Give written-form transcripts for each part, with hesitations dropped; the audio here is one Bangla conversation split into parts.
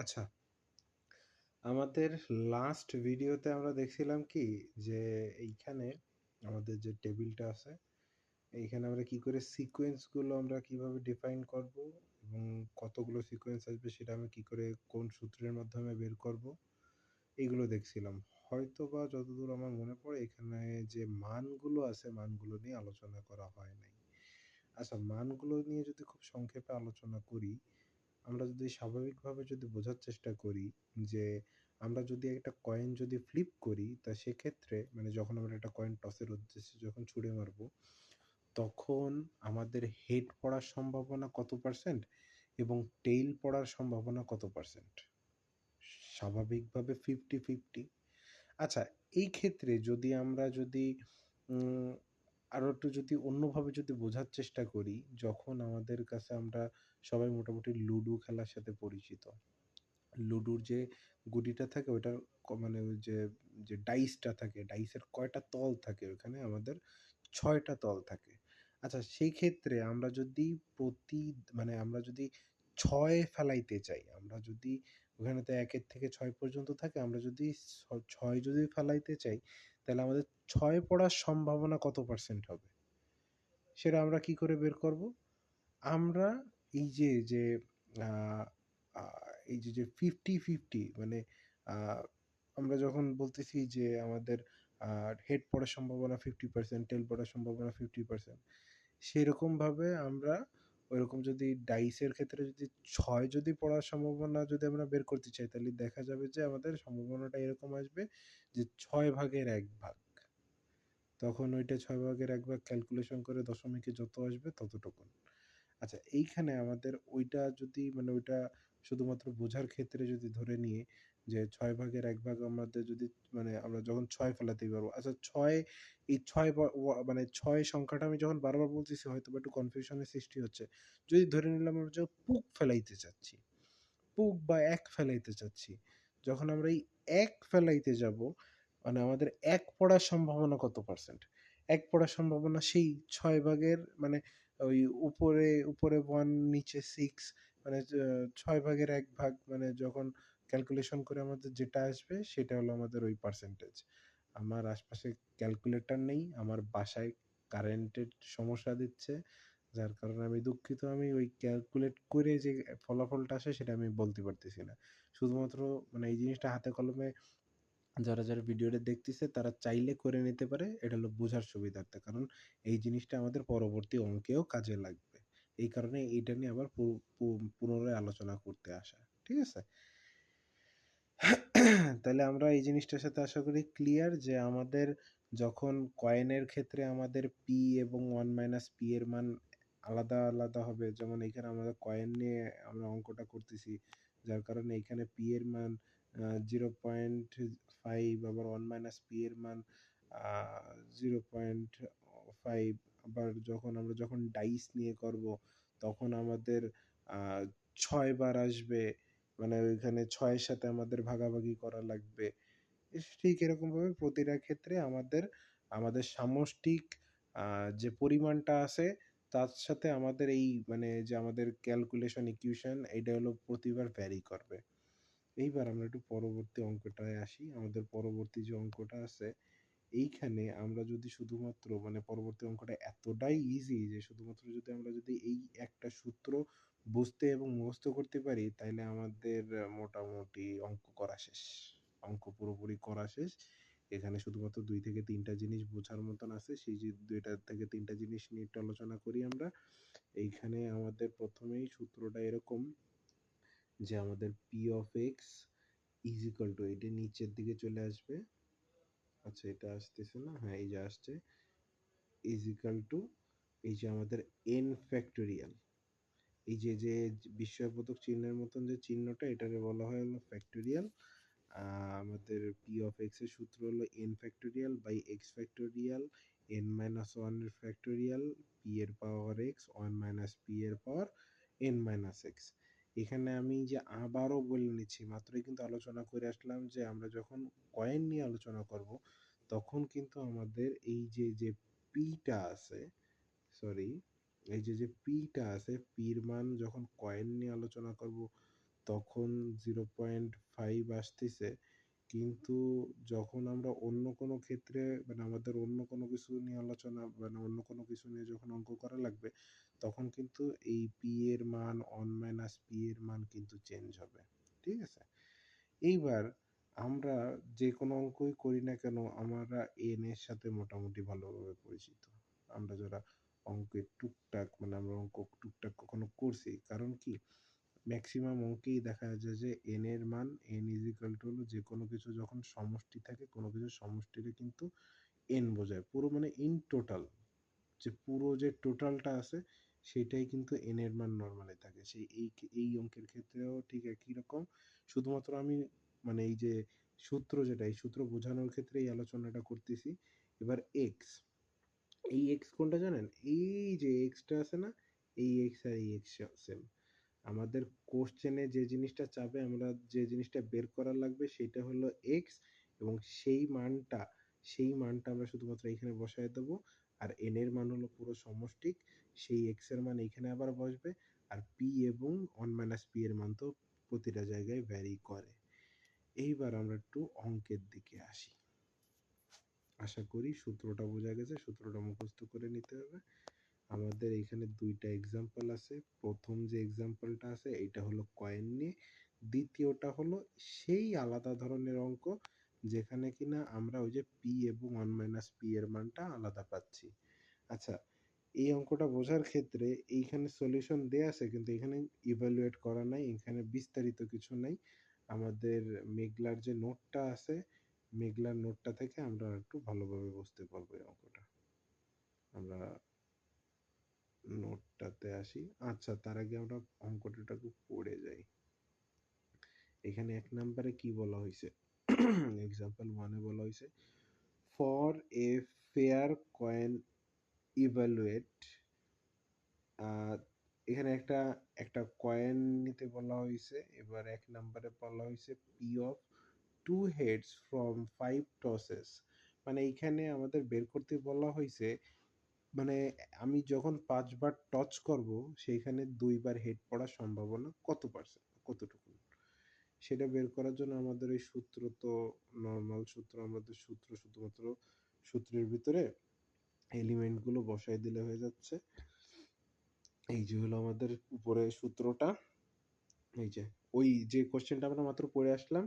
আচ্ছা, আমাদের লাস্ট ভিডিওতে আমরা দেখছিলাম কি যে এইখানে আমাদের যে টেবিলটা আছে, এইখানে আমরা কি করে সিকোয়েন্সগুলো আমরা কিভাবে ডিফাইন করব এবং কতগুলো সিকোয়েন্স আসবে সেটা আমি কি করে কোন সূত্রের মাধ্যমে বের করব, এইগুলো দেখছিলাম। হয়তোবা যতদূর আমার মনে পড়ে এখানে যে মানগুলো আছে মানগুলো নিয়ে আলোচনা করা হয় নাই। আচ্ছা, মানগুলো নিয়ে যদি খুব সংক্ষেপে আলোচনা করি, আমরা যদি স্বাভাবিকভাবে যদি বোঝার চেষ্টা করি যে আমরা যদি একটা কয়েন যদি ফ্লিপ করি তা সেক্ষেত্রে মানে যখন আমরা একটা কয়েন টসের উদ্দেশ্যে যখন ছুঁড়ে মারবো তখন আমাদের হেড পড়ার সম্ভাবনা কত পার্সেন্ট এবং টেইল পড়ার সম্ভাবনা কত পার্সেন্ট? স্বাভাবিকভাবে 50-50। আচ্ছা, এই ক্ষেত্রে যদি আমরা যদি আরও একটু যদি অন্যভাবে যদি বোঝার চেষ্টা করি, যখন আমাদের কাছে আমরা সবাই মোটামুটি লুডো খেলার সাথে পরিচিত। লুডোর যে গুটিটা থাকে ওইটার মানে ওই যে যে ডাইসটা থাকে, ডাইসের কয়টা তল থাকে ওখানে আমাদের ৬টা তল থাকে। আচ্ছা, সেই ক্ষেত্রে আমরা যদি মানে আমরা যদি ৬ ফেলাইতে চাই, আমরা যদি ওখানে তো ১ এর থেকে ৬ পর্যন্ত থাকে, আমরা যদি ৬ যদি ফেলাইতে চাই তাহলে আমাদের ৬ পড়ার সম্ভাবনা কত পার্সেন্ট হবে? সেটা আমরা কি করে বের করব? আমরা এই যে আ আ এই যে 50-50 মানে আ আমরা যখন বলতেছি যে আমাদের আ হেড পড়ার সম্ভাবনা 50%, টেইল পড়ার সম্ভাবনা 50%, সেরকমভাবে আমরা ওইরকম যদি ডাইসের ক্ষেত্রে যদি ৬ যদি পড়ার সম্ভাবনা যদি আমরা বের করতে চাই, তাহলে দেখা যাবে যে আমাদের সম্ভাবনাটা এরকম আসবে যে ৬ ভাগের ১ ভাগ। তখন ওইটা ৬ ভাগের ১ ভাগ ক্যালকুলেশন করে দশমিকে যত আসবে ততটুকুন। আচ্ছা, এইখানে আমাদের ওইটা যদি মানে ওইটা শুধুমাত্র বোঝার ক্ষেত্রে যদি ধরে নিই যে ৬ ভাগের ১ ভাগ আমাদের যদি মানে আমরা যখন ৬ ফেলাতেই পারবো। আচ্ছা, ৬ এই ৬ মানে ৬ সংখ্যাটা আমি যখন বারবার বলতেছি হয়তোবা একটু কনফিউশনের সৃষ্টি হচ্ছে। যদি ধরে নিলাম আমরা যে পুক ফেলাইতে চাচ্ছি, পুক বা ১ ফেলাইতে চাচ্ছি। যখন আমরা এই ১ ফেলাইতে যাবো, মানে আমাদের ১ পড়ার সম্ভাবনা কত পার্সেন্ট? ১ পড়ার সম্ভাবনা সেই ৬ ভাগের মানে ওই উপরে 1 নিচে 6 মানে ৬ ভাগের ১ ভাগ মানে যখন ক্যালকুলেশন করে আমাদের যেটা আসবে সেটা হলো আমাদের ওই পার্সেন্টেজ। আমার আশপাশে ক্যালকুলেটর নেই। আমার বাসায় কারেন্টের সমস্যা দিচ্ছে। যার কারণে আমি দুঃখিত। আমি ওই ক্যালকুলেট করে যে ফলাফলটা আসে সেটা আমি বলতে পারতেছি না। শুধুমাত্র মানে এই জিনিসটা হাতে কলমে যারা ভিডিওটা দেখতেছে তারা চাইলে করে নিতে পারে। এটা হলো বোঝার সুবিধার্থে। কারণ এই জিনিসটা আমাদের পরবর্তী অঙ্কেও কাজে লাগবে। এই কারণে এইটা নিয়ে আবার পুনরায় আলোচনা করতে আসা। ঠিক আছে? তাহলে আমরা এই জিনিসটার সাথে আশা করি ক্লিয়ার যে আমাদের যখন কয়েনের ক্ষেত্রে আমাদের পি এবং 1 - পি এর মান আলাদা হবে। যেমন এইখানে আমাদের কয়েন নিয়ে আমরা অঙ্কটা করতেছি। যার কারণে এইখানে পি এর মান 0.5, আবার 1 - পি এর মান আ 0.5। আবার আমরা যখন ডাইস নিয়ে করব তখন আমাদের আ ৬ বার আসবে। মানে ওইখানে ৬ এর সাথে আমাদের ভাগাভাগি করা লাগবে। ঠিক এরকমভাবে প্রতিটা ক্ষেত্রে আমাদের সামষ্টিক আ যে পরিমাণটা আছে তার সাথে আমাদের এই মানে যে আমাদের ক্যালকুলেশন ইকুয়েশন এইটা হলো প্রতিবার ভ্যারি করবে। এইবার আমরা একটু পরবর্তী অঙ্কটায় আসি। আমাদের পরবর্তী যে অঙ্কটা আছে এইখানে আমরা যদি শুধুমাত্র মানে পরবর্তী অঙ্কটা এতটাই ইজি যে শুধুমাত্র যদি আমরা যদি এই একটা সূত্র বুঝতে এবং মুখস্থ করতে পারি তাইলে আমাদের মোটামুটি অঙ্ক করা শেষ। অঙ্ক পুরোপুরি করা শেষ। এখানে শুধুমাত্র ২ থেকে ৩ টা জিনিস বোঝার মতন আছে। সেই যে ২ টা থেকে ৩ টা জিনিস নিয়ে একটু আলোচনা করি আমরা। এইখানে আমাদের ১ম এই সূত্রটা এরকম যে আমাদের P of x is equal to এটা নিচের দিকে চলে আসবে। আচ্ছা, এটা আসতেছে না? হ্যাঁ, এই যে আসছে। is equal to এই যে আমাদের n ফ্যাক্টোরিয়াল। এই যে বিস্ময়বোধক চিহ্নের মতন যে চিহ্নটা এটাকে বলা হয় হলো ফ্যাক্টোরিয়াল। আমাদের p of x এর সূত্র হলো n factorial by x factorial n-1 এর ফ্যাক্টোরিয়াল p এর পাওয়ার x 1 - p এর পাওয়ার n-x। এখানে আমি যে আবারও বলে নিচ্ছি, মাত্রই কিন্তু আলোচনা করে আসলাম যে আমরা যখন কয়েন নিয়ে আলোচনা করব তখন কিন্তু আমাদের এই যে পিটা আছে, সরি, এই যে পিটা আছে, পির মান যখন কয়েন নিয়ে আলোচনা করব তখন 0.5 আসতেছে। কিন্তু যখন আমরা অন্য কোনো ক্ষেত্রে মানে আমাদের অন্য কোনো কিছু নিয়ে আলোচনা মানে অন্য কোনো কিছু নিয়ে যখন অঙ্ক করা লাগবে, তখন কিন্তু এই পি এর মান 1 মাইনাস পি এর মান কিন্তু চেঞ্জ হবে। ঠিক আছে? এইবার আমরা যে কোনো অঙ্কই করি না কেন আমরা এন এর সাথে মোটামুটি ভালোভাবে পরিচিত। আমরা যারা অঙ্কের টুকটাক মানে আমরা অঙ্ক টুকটাক কখনো করছি। কারণ কি? ম্যাক্সিমাম অঙ্কেই দেখা যায় যে এন এর মান এন ইজ ইকুয়াল টু হলো যে কোনো কিছু যখন সমষ্টি থাকে কোনো কিছুর সমষ্টিরে কিন্তু এন বোঝায়। পুরো মানে ইন টোটাল যে পুরো যে টোটালটা আছে সেটাই কিন্তু এন এর মান নরমালি থাকে। সেই এই অঙ্কের ক্ষেত্রেও ঠিক একই রকম। শুধুমাত্র আমি মানে এই যে সূত্র যেটা এই সূত্র বোঝানোর ক্ষেত্রে এই আলোচনাটা করতেছি। এবার এক্স, এই এক্স কোনটা জানেন? এই যে এক্সটা আছে না? এই এক্স আর এই এক্স সেম। আমাদের কোশ্চেনে যে জিনিসটা চাবে আমরা যে জিনিসটা বের করা লাগবে সেটা হলো এক্স এবং সেই মানটা আমরা শুধুমাত্র এখানে বসায় দেবো। আর এন এর মান হলো পুরো সমষ্টিক, সেই এক্স এর মান এখানে আবার বসবে। আর পি এবং 1 মাইনাস পি এর মান তো প্রতিটা জায়গায় ভ্যারি করে। এইবার আমরা একটু অঙ্কের দিকে আসি। আশা করি সূত্রটা বোঝা গেছে, সূত্রটা মুখস্থ করে নিতে হবে। আমাদের এখানে দুইটা এক্সাম্পল আছে। প্রথম যে এক্সাম্পলটা আছে এটা হলো কয়েন নিয়ে, দ্বিতীয়টা হলো সেই আলাদা ধরনের অঙ্ক যেখানে কিনা আমরা ওই যে পি এবং 1 মাইনাস পি এর মানটা আলাদা পাচ্ছি। আচ্ছা, এই অঙ্কটা বোঝার ক্ষেত্রে এইখানে সলিউশন দেয়া আছে কিন্তু এখানে ইভালুয়েট করা নাই, এখানে বিস্তারিত কিছু নাই। আমাদের মেঘলার যে নোটটা আছে মেঘলার নোটটা থেকে আমরা একটু ভালোভাবে বুঝতে পারবো এই অঙ্কটা। আমরা নোটটাতে আসি। আচ্ছা, তার আগে আমরা অঙ্কটাকে পড়ে যাই। এখানে ১ নাম্বারে কি বলা হইছে? এক্সাম্পল 1 এ বলা হইছে for a fair coin evaluate. এখানে একটা কয়েন নিতে বলা হইছে। এবার ১ নাম্বারে বলা হইছে P of 2 heads from 5 tosses. মানে এইখানে আমাদের বের করতে বলা হইছে মানে আমি যখন ৫ বার টচ করব সেইখানে ২ বার হেড পড়ার সম্ভাবনা কত পার্সেন্ট? কতটুকু? সেটা বের করার জন্য আমাদের এই সূত্র তো নরমাল সূত্র। আমাদের সূত্র শুধুমাত্র সূত্রের ভিতরে এলিমেন্ট গুলো বসায় দিলে হয়ে যাচ্ছে। এই যে হলো আমাদের উপরে সূত্রটা। এই যে ওই যে কোশ্চেনটা আমরা মাত্র পড়ে আসলাম,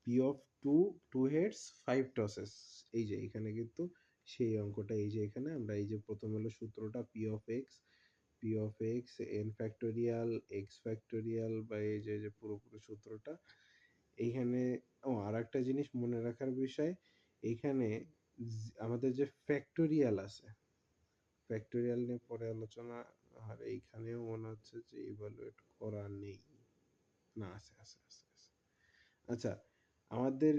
P of two heads 5 tosses. এই যে এখানে কিন্তু সেই অঙ্কটা এই যে এখানে আমরা এই যে প্রথম হলো সূত্রটা P of x N factorial x factorial বা এই যে পুরোপুরি সূত্রটা এইখানে। আর একটা জিনিস মনে রাখার বিষয়, এইখানে আমাদের যে ফ্যাক্টোরিয়াল আছে ফ্যাক্টোরিয়াল নিয়ে পরে আলোচনা। আর এইখানেও মনে হচ্ছে যে ইভালুয়েট করা নেই। না, আছে। আচ্ছা, আমাদের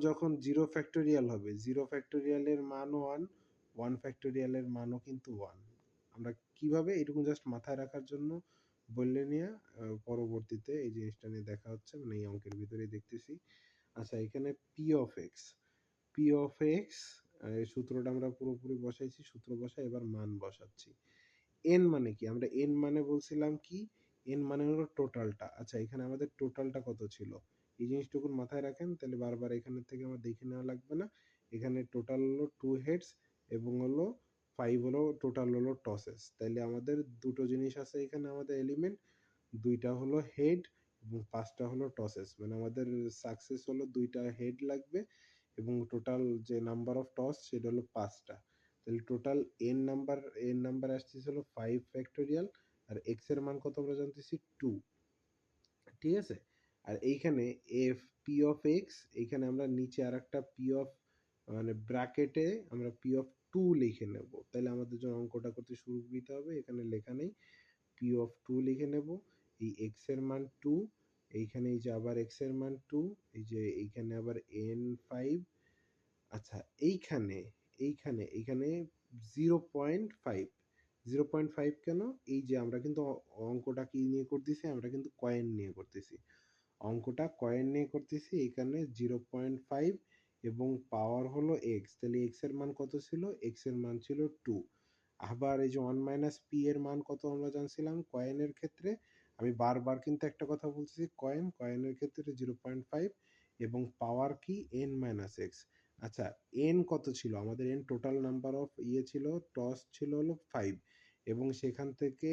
যখন জিরো ফ্যাক্টোরিয়াল হবে, জিরো ফ্যাক্টোরিয়ালের মানও 1, 1 ফ্যাক্টোরিয়ালের মানও কিন্তু 1। আমরা কিভাবে এটুকু জাস্ট মাথায় রাখার জন্য বললে নিয়ে পরবর্তীতে এই জিনিসটা নিয়ে দেখা হচ্ছে মানে এই অঙ্কের ভিতরেই দেখতেছি। আচ্ছা, এখানে পি অফ এক্স এই সূত্রটা আমরা পুরোপুরি বসাইছি, সূত্র বসাই এবার মান বসাচ্ছি। এন মানে কি? আমরা এন মানে বলছিলাম কি? এন মানে হলো টোটালটা। আচ্ছা, এখানে আমাদের টোটালটা কত ছিল? এই জিনিসটুকু মাথায় রাখেন, তাহলে বারবার এখান থেকে আমার দেখে নেওয়া লাগবে না। এখানে টোটাল হলো 2 হেডস এবং হলো 5 হলো টোটাল হলো টসেস। তাইলে আমাদের দুটো জিনিস আছে এখানে আমাদের এলিমেন্ট, ২টা হলো হেড এবং ৫টা হলো টসেস। মানে আমাদের সাকসেস হলো ২টা হেড লাগবে এবং টোটাল যে নাম্বার অফ টস সেটা হলো ৫টা। তাহলে টোটাল এন নাম্বার আসতেছে হলো 5 ফ্যাক্টোরিয়াল আর এক্স এর মান কত আমরা জানতেছি 2। ঠিক আছে? আর এইখানে এফ পি অফ এক্স, এইখানে আমরা নিচে আরেকটা পি অফ মানে ব্র্যাকেটে আমরা পি অফ 2 লিখে নেব। তাহলে আমাদের জন্য অঙ্কটা করতে সুবিধা হবে। এখানে লেখা নেই, পি অফ 2 লিখে নেব। এই এক্স এর মান 2, এইখানে এই যে আবার এক্স এর মান 2, এই যে এইখানে আবার এন 5। আচ্ছা, এইখানে 0.5, 0.5 কেন? এই যে আমরা কিন্তু অঙ্কটা কি নিয়ে করতেছি? আমরা কিন্তু কয়েন নিয়ে করতেছি। অঙ্কটা কয়েন নিয়ে করতেছি। এখানে 0.5 এবং পাওয়ার হলো এক্স। তাহলে এক্স এর মান কত ছিল? এক্স এর মান ছিল 2। আবার এই যে 1 মাইনাস পি এর মান কত আমরা জানছিলাম কয়েনের ক্ষেত্রে? আমি বারবার কিন্তু একটা কথা বলছি, কয়েনের ক্ষেত্রে 0.5 এবং পাওয়ার কি n-x। আচ্ছা, n কত ছিল আমাদের? n টোটাল নাম্বার অফ ছিল, টস ছিল হলো 5 এবং সেখান থেকে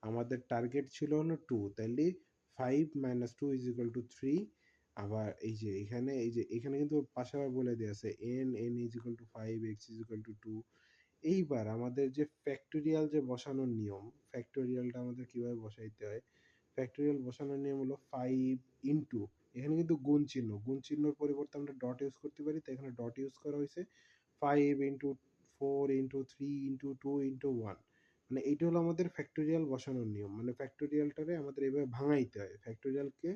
আমাদের টার্গেট ছিল হলো 2, তাইলে 5 - 2 = 3। আবার এই যে এখানে, এই যে এখানে কিন্তু পাশে আবার বলে দেওয়া আছে n = 5, x = 2। এইবার আমাদের যে ফ্যাক্টোরিয়াল যে বসানোর নিয়ম, ফ্যাক্টোরিয়ালটা আমাদের কিভাবে বসাইতে হয়? ফ্যাক্টোরিয়াল বসানোর নিয়ম হলো 5 ইনটু, এখানে কিন্তু গুণ চিহ্নর পরিবর্তে আমরা ডট ইউজ করতে পারি, তাই এখানে ডট ইউজ করা হয়েছে। 5 ইনটু 4 ইনটু 3 ইনটু 2 ইনটু 1, মানে এইটা হলো আমাদের ফ্যাক্টোরিয়াল বসানোর নিয়ম। মানে ফ্যাক্টোরিয়ালটারে আমাদের এভাবে ভাঙাইতে হয়, ফ্যাক্টোরিয়ালকে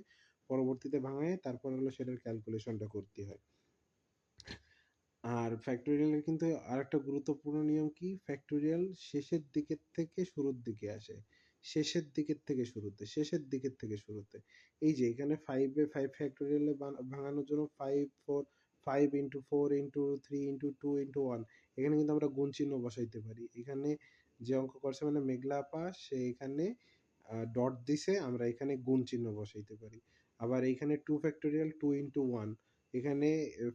পরবর্তীতে ভাঙায় তারপর হলো সেটার ক্যালকুলেশনটা করতে হয়। আর ফ্যাক্টোরিয়ালের কিন্তু আরেকটা গুরুত্বপূর্ণ নিয়ম কি, ফ্যাক্টোরিয়াল শেষের দিকের থেকে শুরুর দিকে আসে, শেষের দিকের থেকে শুরুতে, শেষের দিকের থেকে শুরুতে। এই যে এখানে 5 ফ্যাক্টোরিয়ালে ভাঙানোর জন্য 5 ইন্টু 4 ইন্টু 3 ইন্টু 2 ইন্টু 1, এখানে কিন্তু আমরা গুণ চিহ্ন বসাইতে পারি। এখানে যে অঙ্ক করছে মানে মেঘলা আপা, সে এখানে ডট দিছে, আমরা এখানে গুণ চিহ্ন বসাইতে পারি। আবার এইখানে 2 ফ্যাক্টোরিয়াল 2 ইন্টু 1, এখানে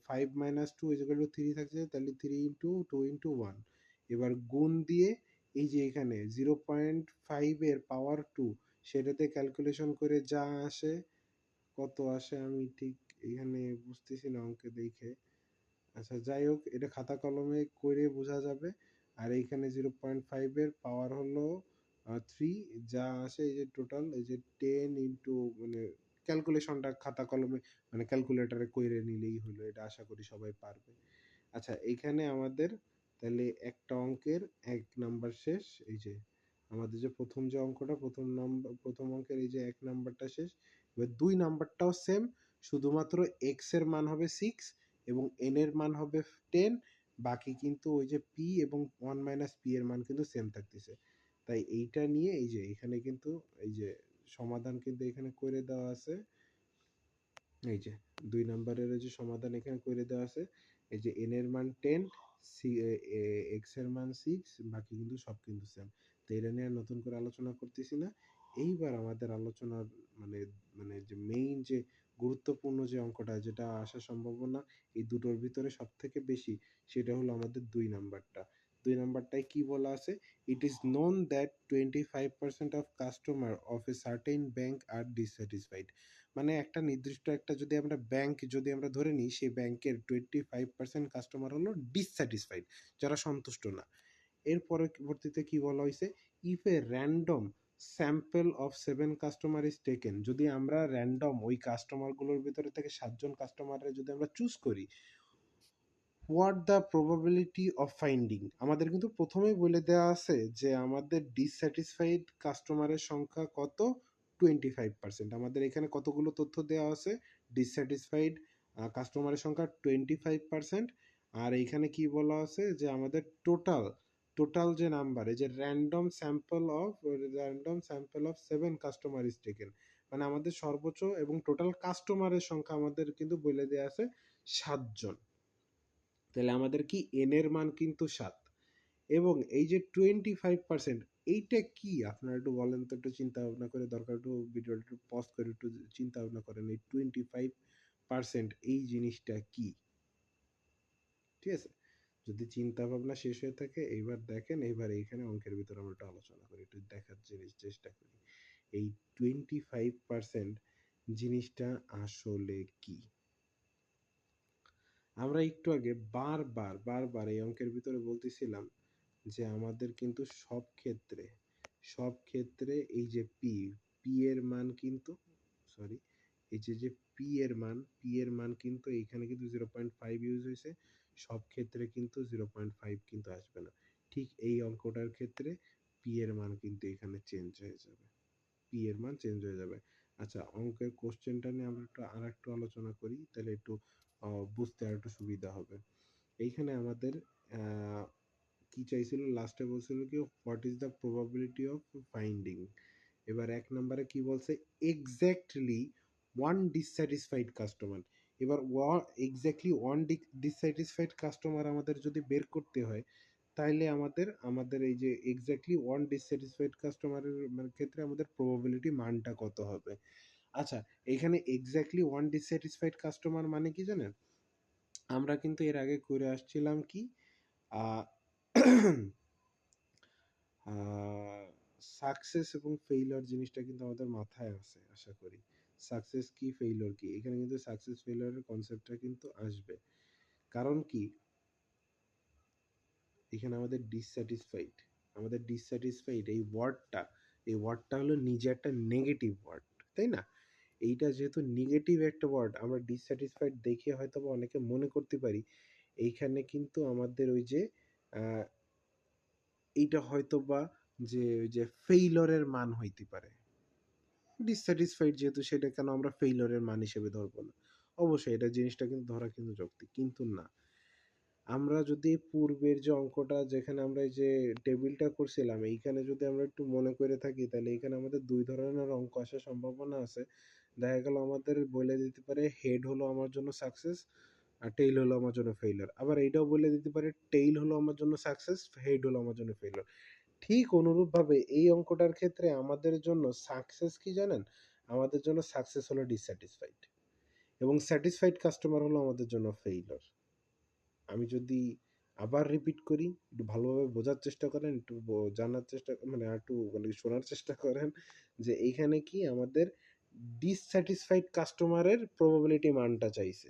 5 - 2 = 3 থাকছে, তাহলে 3 ইন্টু 2 ইন্টু 1। এবার গুণ দিয়ে এই যে এখানে 0.5 এর পাওয়ার 2, সেটাতে ক্যালকুলেশন করে যা আসে, কত আসে আমি ঠিক এখানে বুঝতেছি না অঙ্কে দেখে। আচ্ছা যাই হোক, এটা খাতা কলমে করে বোঝা যাবে। আর এইখানে 0.5 এর পাওয়ার হলো 3, যা আসে এই যে টোটাল এই যে 10 ইন্টু, মানে ক্যালকুলেশনটা খাতা কলমে মানে ক্যালকুলেটরে কইরে নিলেই হলো, এটা আশা করি সবাই পারবে। আচ্ছা এইখানে আমাদের তাহলে একটা অঙ্কের 1 নাম্বার শেষ। এই যে আমাদের যে প্রথম যে অঙ্কটা, প্রথম অঙ্কের এই যে 1 নাম্বারটা শেষ। এবার 2 নাম্বারটাও সেম, শুধুমাত্র x এর মান হবে 6 এবং n এর মান হবে 10। বাকি কিন্তু ওই যে p এবং 1 - p এর মান কিন্তু সেম থাকতেছে। তাই এইটা নিয়ে এই যে এখানে কিন্তু এই যে সমাধান কিন্তু এখানে করে দেওয়া আছে। এই যে 2 নাম্বারের যে সমাধান এখানে করে দেওয়া আছে। এই যে n এর মান 10, x এর মান 6, বাকি কিন্তু সব কিন্তু সেম। তো এটা নিয়ে আর নতুন করে আলোচনা করতেছি না। এইবার আমাদের আলোচনার মানে মানে যে মেইন যে গুরুত্বপূর্ণ যে অঙ্কটা, যেটা আসার সম্ভাবনা এই দুটোর ভিতরে সবথেকে বেশি, সেটা হলো আমাদের 2 নাম্বারটা। 2 নাম্বারটায় কি বলা আছে? It is known that 25% of customer of a certain bank are dissatisfied। মানে একটা নির্দিষ্ট একটা যদি আমরা ব্যাংক যদি আমরা ধরে নিই, সেই ব্যাংকের 25% কাস্টমার হলো ডিসস্যাটিসফাইড, যারা সন্তুষ্ট না। এর পরবর্তীতে কি বলা হয়েছে? If A random sample of 7 customer is taken, যদি আমরা র্যান্ডম ওই কাস্টমারগুলোর ভিতরে থেকে 7জন কাস্টমারের যদি আমরা চুজ করি, what the probability of finding, আমাদের কিন্তু প্রথমেই বলে দেওয়া আছে যে আমাদের ডিসস্যাটিসফাইড কাস্টমারের সংখ্যা কত? 25%। আমাদের এখানে কতগুলো তথ্য দেওয়া আছে? ডিসস্যাটিসফাইড কাস্টমারের সংখ্যা 25%। আর এইখানে কি বলা আছে যে আমাদের টোটাল টোটাল যে নাম্বার, এই যে random sample of 7 customer is taken, মানে আমাদের সর্বোচ্চ এবং টোটাল কাস্টমারের সংখ্যা আমাদের কিন্তু বলে দেওয়া আছে 7জন। তাহলে আমাদের কি n এর মান কিন্তু 7। এবং এই যে 25%, এইটা কি আপনারা একটু বলেন তো, একটু চিন্তা ভাবনা করে, দরকার একটু ভিডিওটা একটু পজ করে একটু চিন্তা ভাবনা করেন, এই 25% এই জিনিসটা কি? ঠিক আছে, যদি চিন্তা ভাবনা শেষ হয়ে থাকে এইবার দেখেন, এইবার এইখানে অঙ্কের ভিতরে আমরা একটু আলোচনা করি, একটু দেখার জিনিস চেষ্টা করি এই 25% জিনিসটা আসলে কি। আমরা একটু আগে বারবার বারবার এই অঙ্কের ভিতরে বলতেছিলাম যে আমাদের কিন্তু সব ক্ষেত্রে এই যে পি এর মান কিন্তু, সরি, এই যে পি এর মান কিন্তু এইখানে কিন্তু 0.5 ইউজ হয়েছে, সব ক্ষেত্রে কিন্তু 0.5 কিন্তু আসবে না। ঠিক এই অঙ্কটার ক্ষেত্রে পি এর মান কিন্তু এখানে চেঞ্জ হয়ে যাবে, পি এর মান চেঞ্জ হয়ে যাবে। আচ্ছা, অঙ্কের কোশ্চেনটা নিয়ে আমরা আরেকটু আলোচনা করি, তাহলে একটু বুঝতে আর একটু সুবিধা হবে। এইখানে আমাদের কি চাইছিল, লাস্টে বলছিল কি what is the probability of finding. এবার 1 নম্বরে কি বলছে? Exactly one dissatisfied customer. এবার এক্স্যাক্টলি ওয়ান ডিসস্যাটিসফাইড কাস্টমার আমাদের যদি বের করতে হয়, তাইলে আমাদের এই যে এক্স্যাক্টলি ওয়ান ডিসস্যাটিসফাইড কাস্টমারের মানে ক্ষেত্রে আমাদের প্রবাবিলিটি মানটা কত হবে? আচ্ছা, এখানে এক্স্যাক্টলি ওয়ান ডিসস্যাটিসফাইড কাস্টমার মানে কি জানেন? আমরা কিন্তু এর আগে করে আসছিলাম কি আহ সাকসেস এবং ফেইলিওর জিনিসটা কিন্তু আমাদের মাথায় আছে আশা করি। সাকসেস কি, ফেইলিওর কি? এখানে কিন্তু সাকসেস ফেইলিওরের কনসেপ্টটা কিন্তু আসবে। কারণ কি? এখানে আমাদের ডিসস্যাটিসফাইড এই ওয়ার্ডটা হলো নিজে একটা নেগেটিভ ওয়ার্ড, তাই না? এইটা যেহেতু নেগেটিভ একটা ওয়ার্ড, আমরা ডিসস্যাটিসফাইড দেখে হয়তোবা অনেকে মনে করতে পারি এইখানে কিন্তু আমাদের ওই যে আহ, এইটা হয়তোবা যে ওই যে ফেইলরের মান হইতে পারে। ডিসস্যাটিসফাইড যেহেতু, সেটা কেন আমরা ফেইলরের মান হিসেবে ধরবো না? অবশ্যই এটা জিনিসটা কিন্তু ধরা কিন্তু যৌক্তিক, কিন্তু না। আমরা যদি পূর্বের যে অঙ্কটা যেখানে আমরা এই যে টেবিলটা করছিলাম, এইখানে যদি আমরা একটু মনে করে থাকি, তাহলে এখানে আমাদের দুই ধরনের অঙ্ক আসার সম্ভাবনা আছে। দেখা গেল আমাদের বলে দিতে পারে হেড হলো আমার জন্য সাকসেস আর টেইল হলো আমার জন্য ফেইলিওর। আবার এইটাও বলে দিতে পারে টেইল হলো আমার জন্য সাকসেস, হেড হলো আমার জন্য ফেইলিওর। ঠিক অনুরূপভাবে এই অঙ্কটার ক্ষেত্রে আমাদের জন্য সাকসেস কি জানেন? আমাদের জন্য সাকসেস হলো ডিসস্যাটিসফাইড, এবং স্যাটিসফাইড কাস্টমার হলো আমাদের জন্য ফেইলিওর। আমি যদি আবার রিপিট করি, একটু ভালোভাবে বোঝার চেষ্টা করেন, একটু জানার চেষ্টা মানে একটু মানে শোনার চেষ্টা করেন যে এইখানে কি আমাদের ডিসস্যাটিসফাইড কাস্টমারের প্রবাবিলিটি মানটা চাইছে।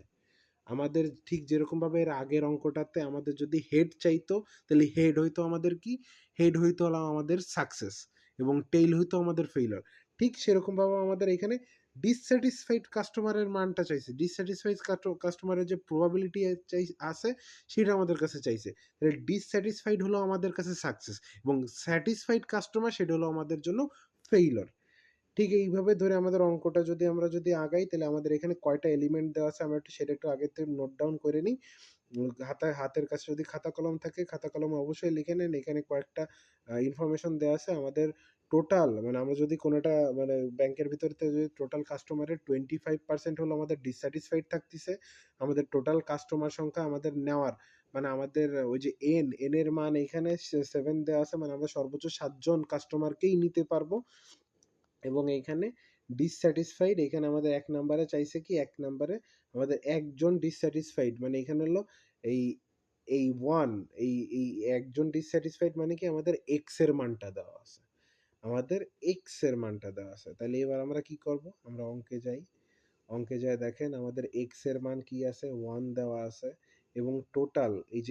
আমাদের ঠিক যেরকমভাবে এর আগের অঙ্কটাতে আমাদের যদি হেড চাইতো, তাহলে হেড হইতো আমাদের কি? হেড হইতো হলো আমাদের সাকসেস, এবং টেইল হইতো আমাদের ফেইলিওর। ঠিক সেরকমভাবে আমাদের এখানে ডিসস্যাটিসফাইড কাস্টমারের মানটা চাইছে। ডিসস্যাটিসফাইড কাস্টমারের যে প্রবাবিলিটি আছে, সেটা আমাদের কাছে চাইছে। তাহলে ডিসস্যাটিসফাইড হলো আমাদের কাছে সাকসেস, এবং স্যাটিসফাইড কাস্টমার সেটা হলো আমাদের জন্য ফেইলিওর। ঠিক এইভাবে ধরে আমাদের অঙ্কটা যদি আগাই, তাহলে আমাদের এখানে কয়টা এলিমেন্ট দেওয়া আছে আমরা সেটা একটু আগে থেকে নোট ডাউন করে নিই। হাতের কাছে যদি খাতা কলম থাকে, খাতা কলমে অবশ্যই লিখে নেন। এখানে কয়েকটা ইনফরমেশন দেওয়া আছে। আমাদের টোটাল মানে আমরা যদি কোনোটা মানে ব্যাংকের ভিতর থেকে যদি টোটাল কাস্টমারের 25% হলো আমাদের ডিসস্যাটিসফাইড থাকতেছে, আমাদের টোটাল কাস্টমার সংখ্যা আমাদের নেওয়ার মানে আমাদের ওই যে এন এর মান এখানে 7 দেওয়া আছে, মানে আমরা সর্বোচ্চ 7 জন কাস্টমারকেই নিতে পারবো। এবং এইখানে ডিসস্যাটিসফাইড, এখানে আমাদের 1 নাম্বারে চাইছে কি, 1 নাম্বারে আমাদের একজন ডিসস্যাটিসফাইড, মানে এখানে হলো এই এই 1 এই একজন ডিসস্যাটিসফাইড মানে কি আমাদের এক্স এর মানটা দেওয়া আছে। আমাদের এক্স এর মানটা দেওয়া আছে। তাহলে এবার আমরা কি করব? আমরা অঙ্কে যাই। অঙ্কে যায় দেখেন আমাদের এক্স এর মান কি আছে, 1 দেওয়া আছে, এবং টোটাল এই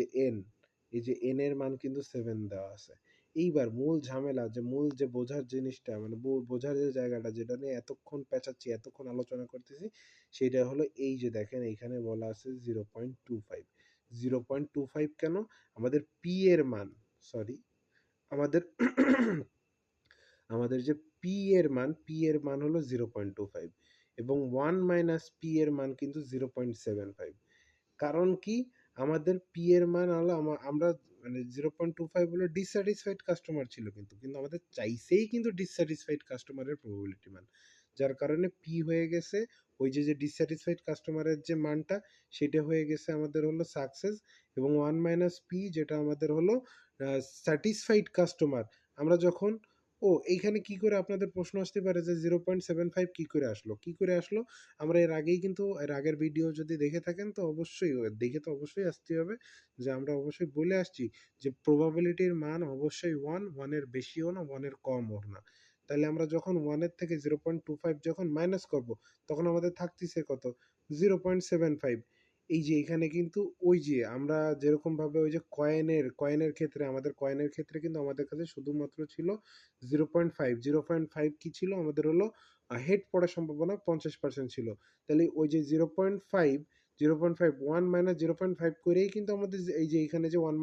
যে এন এর মান কিন্তু 7 দেওয়া আছে। এইবার মূল ঝামেলা, যে মূল যে বোঝার জিনিসটা মানে বোঝার যে জায়গাটা যেটা নিয়ে এতক্ষণ পেঁচাচ্ছি, এতক্ষণ আলোচনা করতেছি, সেটা হলো এই যে দেখেন এইখানে বলা আছে 0.25। 0.25 কেন? আমাদের পি এর মান, সরি, আমাদের আমাদের যে পি এর মান হলো 0.25, এবং 1 - পি এর মান কিন্তু 0.75। কারণ কি? আমাদের পি এর মান হলো আমরা মানে 0.25 হলো ডিসস্যাটিসফাইড কাস্টমার ছিল, কিন্তু আমাদের চাইছেই কিন্তু ডিসস্যাটিসফাইড কাস্টমারের প্রবাবিলিটি মান, যার কারণে পি হয়ে গেছে ওই যে ডিসস্যাটিসফাইড কাস্টমারের যে মানটা, সেটা হয়ে গেছে আমাদের হলো সাকসেস, এবং 1 - পি যেটা আমাদের হলো স্যাটিসফাইড কাস্টমার। আমরা যখন এইখানে কি করে আপনাদের প্রশ্ন আসতে পারে যে 0.75 কি করে আসলো? আমরা এর আগের ভিডিও যদি দেখে থাকেন তো অবশ্যই দেখে তো অবশ্যই আসতে হবে, যে আমরা অবশ্যই বলে আসছি যে প্রবাবিলিটির মান অবশ্যই 1 এর বেশিও না, 1 এর কমও না। তাহলে আমরা যখন 1 এর থেকে 0.25 যখন মাইনাস করব, তখন আমাদের থাকতেছে কত? 0.75। এই যে এখানে কিন্তু ওই যে আমরা যেরকমভাবে ওই যে কয়েনের ক্ষেত্রে, আমাদের কয়েনের ক্ষেত্রে কিন্তু আমাদের কাছে শুধুমাত্র ছিল 0.5। 0.5 কি ছিল? আমাদের হলো হেড পড়ার সম্ভাবনা 50% ছিল। তাহলে ওই যে 0.5, 0.5 1 - 0.5 করেই কিন্তু আমাদের এই যে এখানে যে 1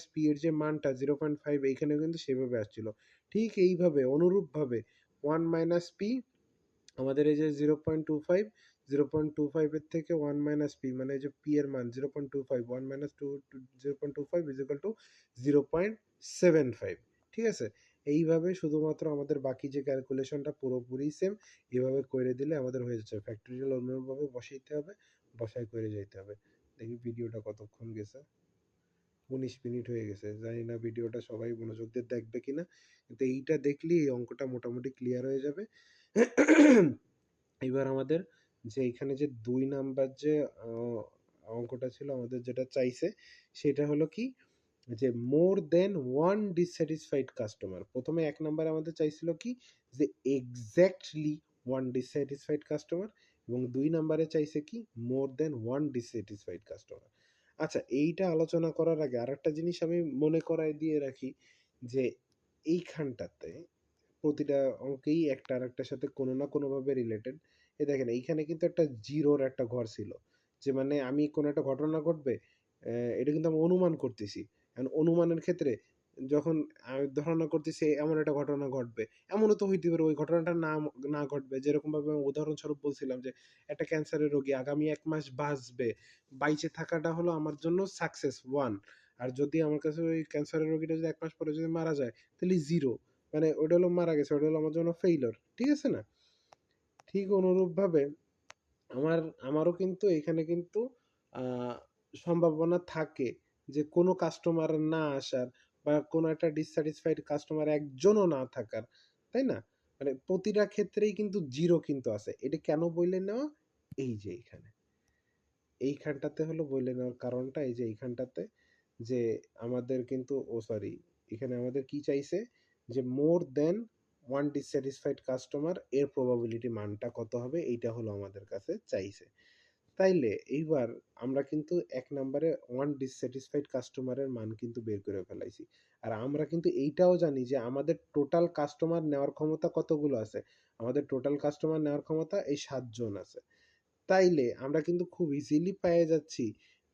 - পি এর যে মানটা 0.5, এইখানে কিন্তু সেভাবে আসছিল। ঠিক এইভাবে অনুরূপভাবে 1 - পি আমাদের এই যে 0.25, 0.25 এর থেকে 1 - পি মানে এই যে পি এর মান 0.25, 0.25 ইজ ইকুয়াল টু 0.75। ঠিক আছে? এইভাবে শুধুমাত্র আমাদের বাকি যে ক্যালকুলেশনটা পুরোপুরি সেম, এভাবে করে দিলে আমাদের হয়ে যাচ্ছে। ফ্যাক্টরিয়াল অনুরূপভাবে বসাইতে হবে, বসায় করে যাইতে হবে। দেখি ভিডিওটা কতক্ষণ গেছে। 19 মিনিট হয়ে গেছে। জানি না ভিডিওটা সবাই মনোযোগ দিয়ে দেখবে কিনা। কিন্তু এইটা দেখলেই এই অঙ্কটা মোটামুটি ক্লিয়ার হয়ে যাবে। এবার আমাদের যে এইখানে যে ২ নাম্বার যে আ অঙ্কটা ছিল আমাদের যেটা চাইছে সেটা হলো কি যে মোর দেন ওয়ান ডিসস্যাটিসফাইড কাস্টমার। প্রথমে ১ নাম্বারে আমাদের চাইছিল কি যে এক্সাক্টলি ওয়ান ডিসস্যাটিসফাইড কাস্টমার এবং ২ নাম্বারে চাইছে কি মোর দেন ওয়ান ডিসস্যাটিসফাইড কাস্টমার। আচ্ছা, এইটা আলোচনা করার আগে আরেকটা জিনিস আমি মনে করায় দিয়ে রাখি যে এইখানটাতে প্রতিটা অঙ্কেই একটা আরেকটার সাথে কোনো না কোনোভাবে রিলেটেড। এই দেখেন এইখানে কিন্তু একটা জিরোর একটা ঘর ছিল। যে মানে আমি কোনো একটা ঘটনা ঘটবে, এটা কিন্তু আমি অনুমান করতেছি। এখন অনুমানের ক্ষেত্রে যখন আমি ধারণা করতেছি এমন একটা ঘটনা ঘটবে, এমনও তো হইতে পারে ওই ঘটনাটা না ঘটবে। যেরকমভাবে আমি উদাহরণস্বরূপ বলছিলাম যে একটা ক্যান্সারের রোগী আগামী ১ মাস বাঁচবে। বাইচে থাকাটা হলো আমার জন্য সাকসেস 1। আর যদি আমার কাছে ওই ক্যান্সারের রোগীটা যদি ১ মাস পরে যদি মারা যায় তাহলে 0। মানে ওইটা হলো মারা গেছে, ওইটা হলো আমার জন্য ফেইলিউর। ঠিক আছে না? ঠিক অনুরূপভাবে আমার আমারও কিন্তু এখানে কিন্তু আ সম্ভাবনা থাকে যে কোনো কাস্টমার না আসার বা কোনো একটা ডিসস্যাটিসফাইড কাস্টমার একজনও না থাকার। তাই না? মানে প্রতিটা ক্ষেত্রেই কিন্তু 0 কিন্তু আছে। এটা কেন বইলে নেওয়া? এই যে এইখানে। এইখানটাতে হলো বইলে নেওয়ার কারণটা এই যে এইখানটাতে যে আমাদের কিন্তু সরি, এখানে আমাদের কি চাইছে যে more than one dissatisfied customer এর প্রবাবিলিটি মানটা কত হবে এইটা হলো আমাদের কাছে চাইছে। তাইলে এইবার আমরা কিন্তু ১ নাম্বারে ওয়ান ডিসস্যাটিসফাইড কাস্টমারের মান কিন্তু বের করে ফেলাইছি। আর আমরা কিন্তু এইটাও জানি যে আমাদের টোটাল কাস্টমার নেওয়ার ক্ষমতা কতগুলো আছে? আমাদের টোটাল কাস্টমার নেওয়ার ক্ষমতা এই ৭ জন আছে। তাইলে আমরা কিন্তু খুব ইজিলি পেয়ে যাচ্ছি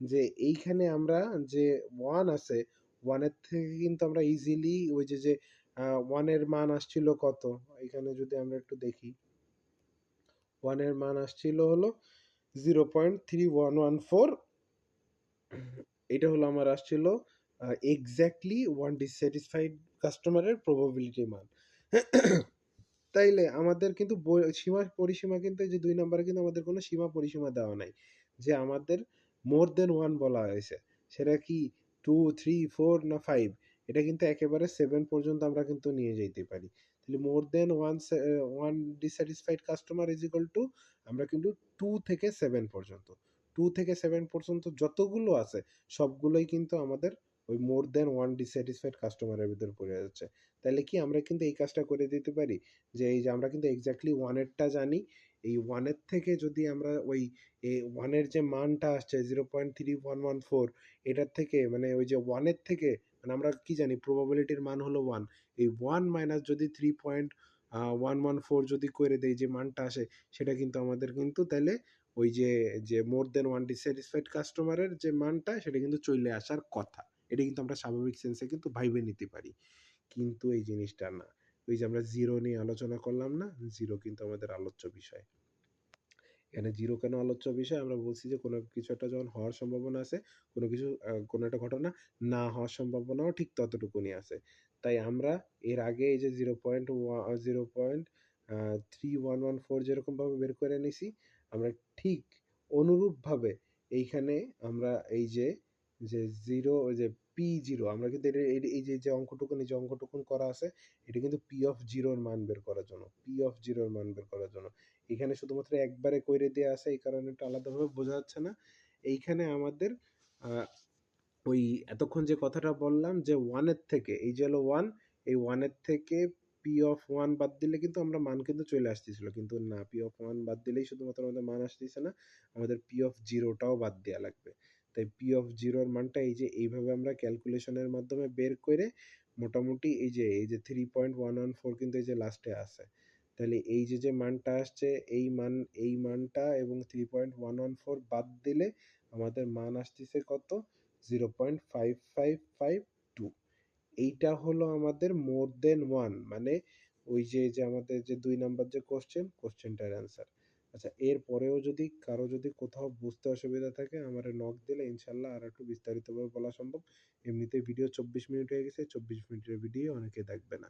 যে এইখানে আমরা যে 1 আছে, 1 এর থেকে কিন্তু আমরা ইজিলি ওই যে 1 এর মান আসছিল কত? এখানে যদি আমরা একটু দেখি, 1 এর মান আসছিল হলো 0.3114। এটা হলো আমার আসছিল এক্সাক্টলি ওয়ান ডিসস্যাটিসফাইড কাস্টমারের প্রবাবিলিটি মান। তাইলে আমাদের কিন্তু সীমা পরিসীমা কিন্তু এই যে ২ নাম্বারে কিন্তু আমাদের কোনো সীমা পরিসীমা দেওয়া নাই। যে আমাদের মোর দ্যান 1 বলা হয়েছে। সেটা কি 2, 3, 4 না 5? এটা কিন্তু একেবারে 7 পর্যন্ত আমরা কিন্তু নিয়ে যাইতে পারি। তাহলে more than 1 dissatisfied customer is equal to আমরা কিন্তু 2 থেকে 7 পর্যন্ত। 2 থেকে 7 পর্যন্ত যতগুলো আছে সবগুলোই কিন্তু আমাদের ওই মোর দ্যান 1 ডিসস্যাটিসফাইড কাস্টমারের ভিতরে পড়ে যাচ্ছে। তাইলে কি আমরা কিন্তু এই কাজটা করে দিতে পারি? যে এই যে আমরা কিন্তু এক্সাক্টলি 1 এরটা জানি। এই 1 এর থেকে যদি আমরা ওই 1 এর যে মানটা আসছে 0.3114 এটার থেকে মানে ওই যে 1 এর থেকে মানে আমরা কি জানি প্রবাবিলিটির মান হলো 1। এই 1 মাইনাস যদি 3.114 যদি করে দেই যে মানটা আসে সেটা কিন্তু আমাদের কিন্তু তাইলে ওই যে মোর দ্যান 1 ডিসস্যাটিসফাইড কাস্টমারের যে মানটা সেটা কিন্তু চইলে আসার কথা। এটা কিন্তু আমরা স্বাভাবিক সেন্সে কিন্তু ভাইবে নিতে পারি। কিন্তু এই জিনিসটা না। ওই যে আমরা 0 নিয়ে আলোচনা করলাম না? 0 কিন্তু আমাদের আলোচ্য বিষয়। এখানে 0 কেন আলোচ্য বিষয়? আমরা বলছি যে কোনো কিছু একটা যখন হওয়ার সম্ভাবনা আছে, কোনো কিছু কোনো একটা ঘটনা না হওয়ার সম্ভাবনাও ঠিক ততটুকুনি আছে। তাই আমরা এর আগে এই যে 0.3114 যেরকমভাবে বের করে নিছি, আমরা ঠিক অনুরূপভাবে এইখানে আমরা এই যে 0 ওই যে P0 আমরা কিন্তু এটা এই যে অঙ্কটুকুন করা আছে, এটা কিন্তু P of 0 র মান বের করার জন্য। P of 0 র মান বের করার জন্য। এখানে শুধুমাত্র একবারে কইরে দেয়া আছে এই কারণে একটু আলাদাভাবে বোঝা যাচ্ছে না। এইখানে আমাদের আ ওই এতক্ষণ যে কথাটা বললাম যে 1 এর থেকে এই যে হলো 1, এই 1 এর থেকে P of 1 বাদ দিলে কিন্তু আমরা মান কিন্তু চলে আসতেছিল। কিন্তু না P of 1 বাদ দিলেই শুধুমাত্র আমাদের মান আসতেছে না। আমাদের P of 0 টাও বাদ দেয়া লাগবে। তাই P of 0 এর মানটা এই যে এইভাবে আমরা ক্যালকুলেশনের মাধ্যমে বের করে মোটামুটি এই যে 3.114 কিন্তু এই যে লাস্টে আছে। তাহলে এই যে মানটা আসছে এই মানটা এবং 3.114 বাদ দিলে আমাদের মান আসতেছে কত? 0.5552। এইটা হলো আমাদের মোর দেন 1 মানে ওই যে আমাদের যে ২ নাম্বার যে কোয়েশ্চেনটার অ্যান্সার। আচ্ছা, এরপরেও যদি কারো যদি কোথাও বুঝতে অসুবিধা থাকে আমারে নক দিলে ইনশাআল্লাহ আরেকটু বিস্তারিতভাবে বলা সম্ভব। এমনিতেই ভিডিও ২৪ মিনিট হয়ে গেছে। ২৪ মিনিটের ভিডিও অনেকে দেখবে না।